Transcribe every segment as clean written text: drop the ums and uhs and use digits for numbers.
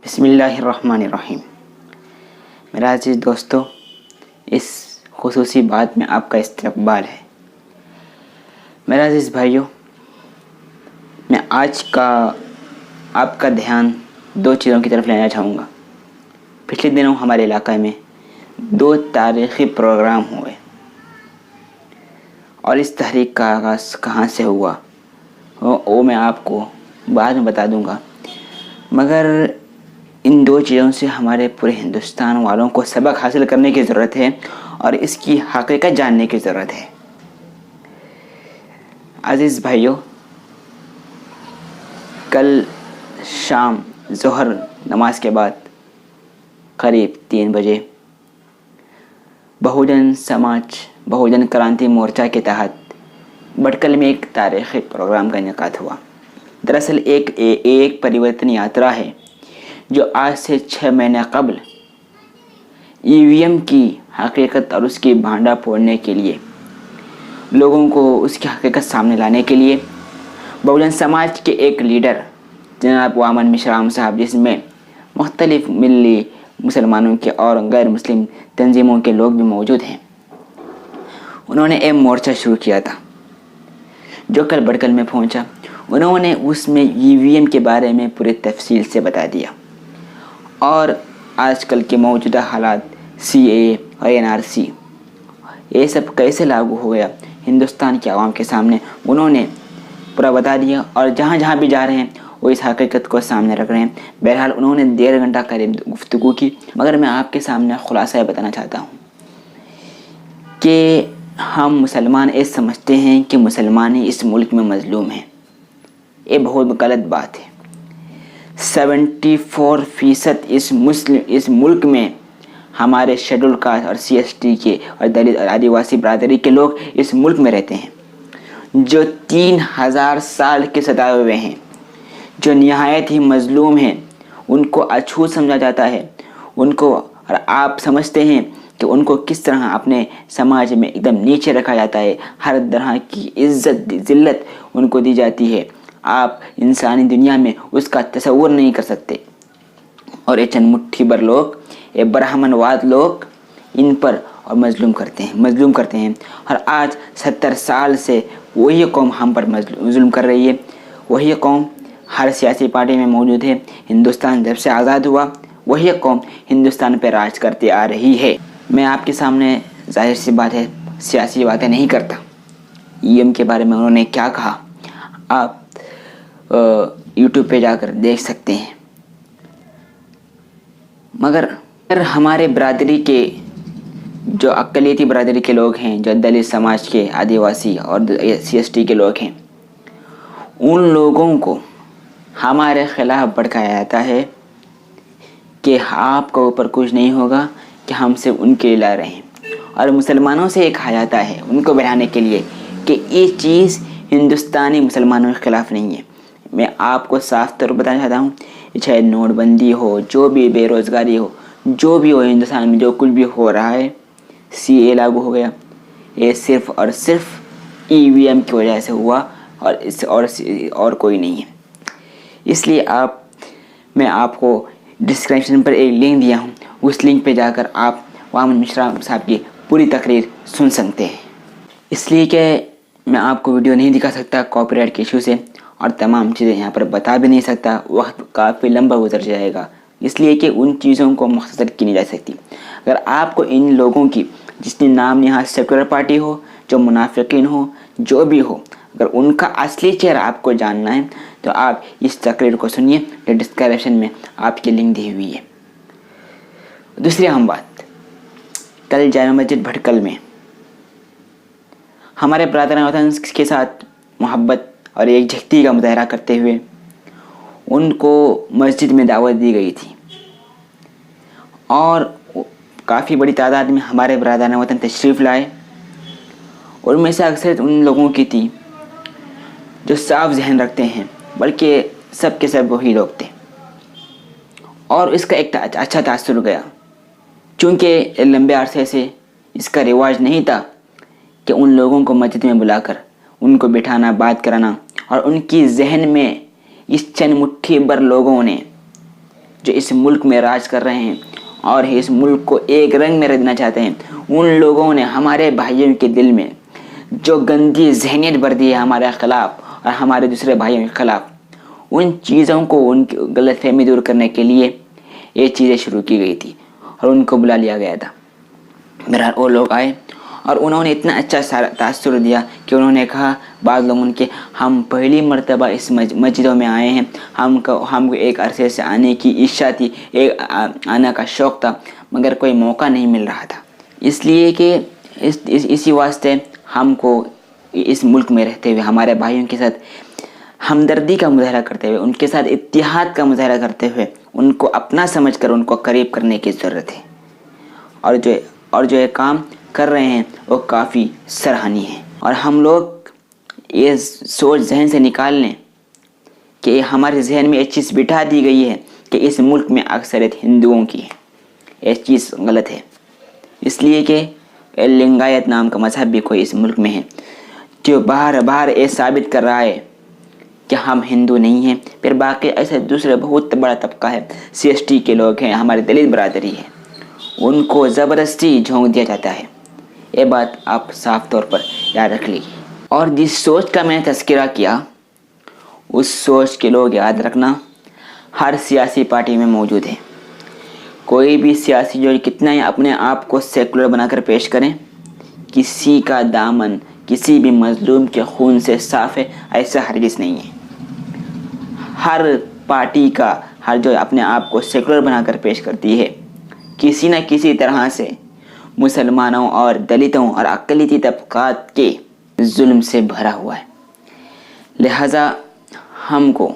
بسم اللہ الرحمن الرحیم۔ میرا عزیز دوستو، اس خصوصی بات میں آپ کا استقبال ہے۔ میرا عزیز بھائیو، میں آج کا آپ کا دھیان دو چیزوں کی طرف لینا چاہوں گا۔ پچھلے دنوں ہمارے علاقے میں دو تاریخی پروگرام ہوئے اور اس تحریک کا آغاز کہاں سے ہوا وہ میں آپ کو بعد میں بتا دوں گا، مگر ان دو چیزوں سے ہمارے پورے ہندوستان والوں کو سبق حاصل کرنے کی ضرورت ہے اور اس کی حقیقت جاننے کی ضرورت ہے۔ عزیز بھائیو، کل شام ظہر نماز کے بعد قریب 3 بجے بہوجن کرانتی مورچہ کے تحت بٹکل میں ایک تاریخی پروگرام کا انعقاد ہوا۔ دراصل ایک پریورتن یاترا ہے جو آج سے 6 مہینے قبل EVM کی حقیقت اور اس کی بھانڈا پھوڑنے کے لیے، لوگوں کو اس کی حقیقت سامنے لانے کے لیے بہوجن سماج کے ایک لیڈر جناب وامن مشرام صاحب، جس میں مختلف ملی مسلمانوں کے اور غیر مسلم تنظیموں کے لوگ بھی موجود ہیں، انہوں نے ایک مورچہ شروع کیا تھا جو کل بٹکل میں پہنچا۔ انہوں نے اس میں EVM کے بارے میں پوری تفصیل سے بتا دیا اور آج کل کے موجودہ حالات CAA اور NRC یہ سب کیسے لاگو ہو گیا ہندوستان کے عوام کے سامنے انہوں نے پورا بتا دیا، اور جہاں جہاں بھی جا رہے ہیں وہ اس حقیقت کو سامنے رکھ رہے ہیں۔ بہرحال انہوں نے 1.5 گھنٹہ قریب گفتگو کی، مگر میں آپ کے سامنے خلاصہ بتانا چاہتا ہوں کہ ہم مسلمان یہ سمجھتے ہیں کہ مسلمان ہی اس ملک میں مظلوم ہیں۔ یہ بہت غلط بات ہے۔ 74% اس ملک میں ہمارے شیڈول کاسٹ اور CST کے اور دلت اور آدیواسی برادری کے لوگ اس ملک میں رہتے ہیں، جو 3000 سال کے ستائے ہوئے ہیں، جو نہایت ہی مظلوم ہیں۔ ان کو اچھوت سمجھا جاتا ہے، ان کو، اور آپ سمجھتے ہیں کہ ان کو کس طرح اپنے سماج میں ایک دم نیچے رکھا جاتا ہے، ہر طرح کی عزت ذلت ان کو دی جاتی ہے۔ آپ انسانی دنیا میں اس کا تصور نہیں کر سکتے، اور یہ چند مٹھی بھر لوگ، یہ برہمن واد لوگ ان پر اور مظلوم کرتے ہیں۔ اور آج 70 سال سے وہی قوم ہم پر ظلم کر رہی ہے، وہی قوم ہر سیاسی پارٹی میں موجود ہے۔ ہندوستان جب سے آزاد ہوا وہی قوم ہندوستان پہ راج کرتی آ رہی ہے۔ میں آپ کے سامنے ظاہر سی بات ہے سیاسی باتیں نہیں کرتا۔ EVM کے بارے میں انہوں نے کیا کہا آپ YouTube پہ جا کر دیکھ سکتے ہیں، مگر ہمارے برادری کے جو اقلیتی برادری کے لوگ ہیں، جو دلت سماج کے، آدیواسی اور CST کے لوگ ہیں، ان لوگوں کو ہمارے خلاف بھڑکایا جاتا ہے کہ آپ کے اوپر کچھ نہیں ہوگا، کہ ہم سے ان کے لا رہے ہیں، اور مسلمانوں سے ایک کہا جاتا ہے ان کو بڑھانے کے لیے کہ یہ چیز ہندوستانی مسلمانوں کے خلاف نہیں ہے۔ میں آپ کو صاف طور پر بتانا چاہتا ہوں، چاہے نوٹ بندی ہو، جو بھی بے روزگاری ہو، جو بھی ہو ہندوستان میں جو کچھ بھی ہو رہا ہے، CAA لاگو ہو گیا، یہ صرف اور صرف EVM کی وجہ سے ہوا، اور کوئی نہیں ہے۔ اس لیے میں آپ کو ڈسکرپشن پر ایک لنک دیا ہوں، اس لنک پہ جا کر آپ وامن مشرا صاحب کی پوری تقریر سن سکتے ہیں۔ اس لیے کہ میں آپ کو ویڈیو نہیں دکھا سکتا کاپی رائٹ کے ایشو سے، اور تمام چیزیں یہاں پر بتا بھی نہیں سکتا، وقت کافی لمبا گزر جائے گا، اس لیے کہ ان چیزوں کو مختصر کی نہیں جا سکتی۔ اگر آپ کو ان لوگوں کی جس نے نام نہاد سیکولر پارٹی ہو، جو منافقین ہو، جو بھی ہو، اگر ان کا اصلی چہرہ آپ کو جاننا ہے تو آپ اس تقریر کو سنیے، جو ڈسکرپشن میں آپ کی لنک دی ہوئی ہے۔ دوسری اہم بات، کل جامع مسجد بھٹکل میں ہمارے برادران وطن کے ساتھ محبت اور ایک جھکتی کا مظاہرہ کرتے ہوئے ان کو مسجد میں دعوت دی گئی تھی، اور کافی بڑی تعداد میں ہمارے برادران وطن تشریف لائے، اور ان میں سے اکثریت ان لوگوں کی تھی جو صاف ذہن رکھتے ہیں، بلکہ سب کے سب وہی لوگ تھے، اور اس کا ایک اچھا تاثر گیا، چونکہ لمبے عرصے سے اس کا رواج نہیں تھا کہ ان لوگوں کو مسجد میں بلا کر ان کو بٹھانا، بات کرانا، اور ان کی ذہن میں اس چند مٹھی بھر لوگوں نے جو اس ملک میں راج کر رہے ہیں اور اس ملک کو ایک رنگ میں رکھنا چاہتے ہیں، ان لوگوں نے ہمارے بھائیوں کے دل میں جو گندی ذہنیت بھر دی ہے ہمارے خلاف اور ہمارے دوسرے بھائیوں کے خلاف، ان چیزوں کو، ان کی غلط فہمی دور کرنے کے لیے یہ چیزیں شروع کی گئی تھی اور ان کو بلا لیا گیا تھا۔ بہرحال وہ لوگ آئے اور انہوں نے اتنا اچھا تاثر دیا کہ انہوں نے کہا، بعض لوگوں کے، ہم پہلی مرتبہ اس مسجدوں میں آئے ہیں، ہم کو ایک عرصے سے آنے کی اچھا تھی، ایک آنے کا شوق تھا، مگر کوئی موقع نہیں مل رہا تھا، اس لیے کہ اسی واسطے ہم کو اس ملک میں رہتے ہوئے ہمارے بھائیوں کے ساتھ ہمدردی کا مظاہرہ کرتے ہوئے، ان کے ساتھ اتحاد کا مظاہرہ کرتے ہوئے ان کو اپنا سمجھ کر ان کو قریب کرنے کی ضرورت ہے، اور جو یہ کام کر رہے ہیں وہ کافی سراہنی ہے۔ اور ہم لوگ یہ سوچ ذہن سے نکال لیں کہ ہمارے ذہن میں ایک چیز بٹھا دی گئی ہے کہ اس ملک میں اکثریت ہندوؤں کی ہے، یہ چیز غلط ہے، اس لیے کہ لنگایت نام کا مذہب بھی کوئی اس ملک میں ہے جو باہر یہ ثابت کر رہا ہے کہ ہم ہندو نہیں ہیں۔ پھر باقی ایسے دوسرے بہت بڑا طبقہ ہے، CST کے لوگ ہیں، ہمارے دلت برادری ہے، ان کو زبردستی جھونک دیا جاتا ہے۔ یہ بات آپ صاف طور پر یاد رکھ لیجیے۔ اور جس سوچ کا میں نے تذکرہ کیا، اس سوچ کے لوگ یاد رکھنا ہر سیاسی پارٹی میں موجود ہے۔ کوئی بھی سیاسی جو کتنا ہی اپنے آپ کو سیکولر بنا کر پیش کریں، کسی کا دامن کسی بھی مظلوم کے خون سے صاف ہے، ایسا ہرگز نہیں ہے۔ ہر پارٹی کا، ہر جو اپنے آپ کو سیکولر بنا کر پیش کرتی ہے، کسی نہ کسی طرح سے مسلمانوں اور دلتوں اور اقلیتی طبقات کے ظلم سے بھرا ہوا ہے۔ لہذا ہم کو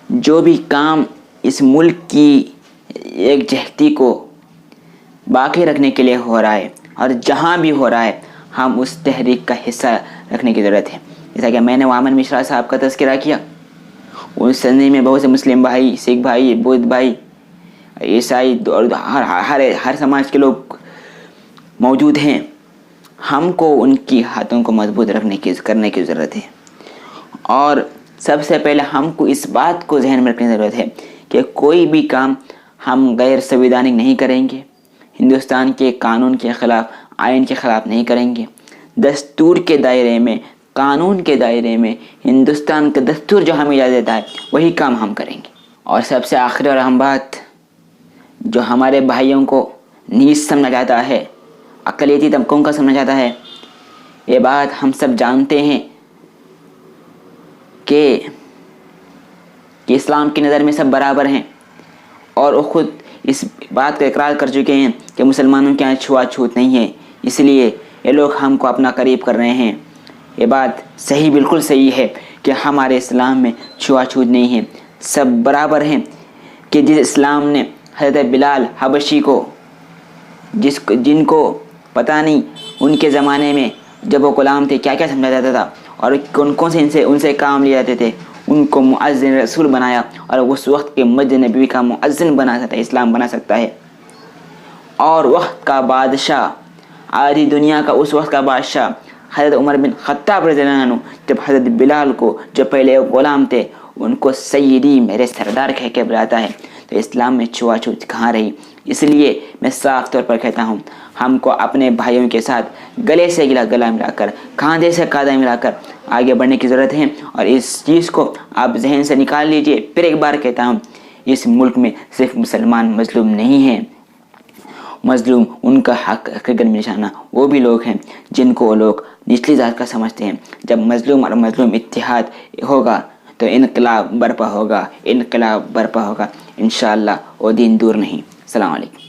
جو بھی کام اس ملک کی ایک جہتی کو باقی رکھنے کے لیے ہو رہا ہے اور جہاں بھی ہو رہا ہے، ہم اس تحریک کا حصہ رکھنے کی ضرورت ہے۔ جیسا کہ میں نے وامن مشرا صاحب کا تذکرہ کیا، اس سندھ میں بہت سے مسلم بھائی، سکھ بھائی، بدھ بھائی، عیسائی اور ہر سماج کے لوگ موجود ہیں۔ ہم کو ان کی ہاتھوں کو مضبوط کرنے کی ضرورت ہے، اور سب سے پہلے ہم کو اس بات کو ذہن میں رکھنے کی ضرورت ہے کہ کوئی بھی کام ہم غیر سنویدھانک نہیں کریں گے، ہندوستان کے قانون کے خلاف، آئین کے خلاف نہیں کریں گے، دستور کے دائرے میں، قانون کے دائرے میں، ہندوستان کا دستور جو ہمیں اجازت دیتا ہے وہی کام ہم کریں گے۔ اور سب سے آخری اور اہم بات جو ہمارے بھائیوں کو نیچ سمجھا جاتا ہے، اقلیتی طبقوں کا سمجھا جاتا ہے، یہ بات ہم سب جانتے ہیں کہ اسلام کی نظر میں سب برابر ہیں، اور وہ خود اس بات کا اقرار کر چکے ہیں کہ مسلمانوں کے یہاں چھوا چھوت نہیں ہے، اس لیے یہ لوگ ہم کو اپنا قریب کر رہے ہیں۔ یہ بات صحیح، بالکل صحیح ہے کہ ہمارے اسلام میں چھوا چھوت نہیں ہے، سب برابر ہیں۔ کہ جس اسلام نے حضرت بلال حبشی کو، جن کو پتہ نہیں ان کے زمانے میں جب وہ غلام تھے کیا کیا سمجھا جاتا تھا اور کون سے ان سے کام لیے جاتے تھے، ان کو مؤذن رسول بنایا، اور اس وقت کے مسجد نبوی کا مؤذن بنا سکتا ہے، اسلام بنا سکتا ہے۔ اور وقت کا بادشاہ، آدھی دنیا کا اس وقت کا بادشاہ حضرت عمر بن خطاب رضی اللہ عنہ، جب حضرت بلال کو، جو پہلے غلام تھے، ان کو سیدی، میرے سردار کہہ کے بلاتا ہے، تو اسلام میں چھوا چھوت کہاں رہی؟ اس لیے میں صاف طور پر کہتا ہوں، ہم کو اپنے بھائیوں کے ساتھ گلے سے گلا ملا کر، کاندھے سے کاندھا ملا کر آگے بڑھنے کی ضرورت ہے، اور اس چیز کو آپ ذہن سے نکال لیجئے۔ پھر ایک بار کہتا ہوں، اس ملک میں صرف مسلمان مظلوم نہیں ہیں، مظلوم ان کا حق قدم نشانہ وہ بھی لوگ ہیں جن کو وہ لوگ نچلی ذات کا سمجھتے ہیں۔ جب مظلوم اور مظلوم اتحاد ہوگا تو انقلاب برپا ہوگا، انشاءاللہ وہ دین دور نہیں۔ السلام علیکم۔